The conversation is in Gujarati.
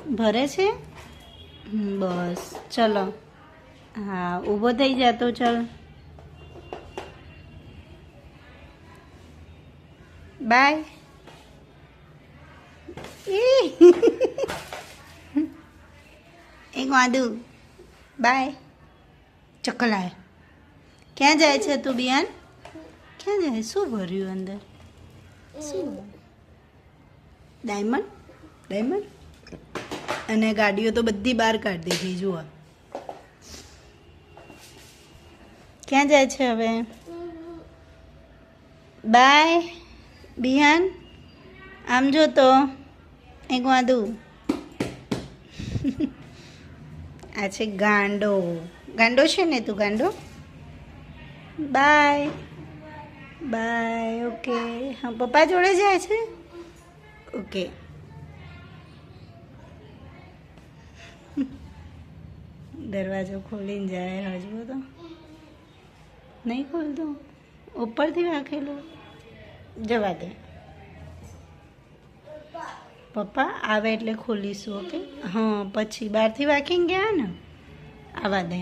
ભરે છે? બસ ચલો. હા, ઊભો થઈ જા તો ચાલ. બાય. એક વાંધું. બાય. ચક્કર આવે. ક્યાં જાય છે તું બિયાન? ક્યાં જાય? શું ભર્યું અંદર? શું? ડાયમંડ? ડાયમંડ? અને ગાડીઓ તો બધી બહાર કાઢી દીધી જુઓ. ક્યાં જાય છે હવે? બાય બિહાન. આમ જો તો એક વાંધું. આ છે ગાંડો. ગાંડો છે ને તું? ગાંડો. Bye bye. ઓકે. હા, પપ્પા જોડે જાય છે. ઓકે. દરવાજો ખોલીને જાય હજુ તો નહીં ખોલતો. ઉપરથી રાખેલું જવા દે. પપ્પા આવે એટલે ખોલીશું. ઓકે. હા, પછી બહારથી વાંકીને ગયા ને, આવા દે.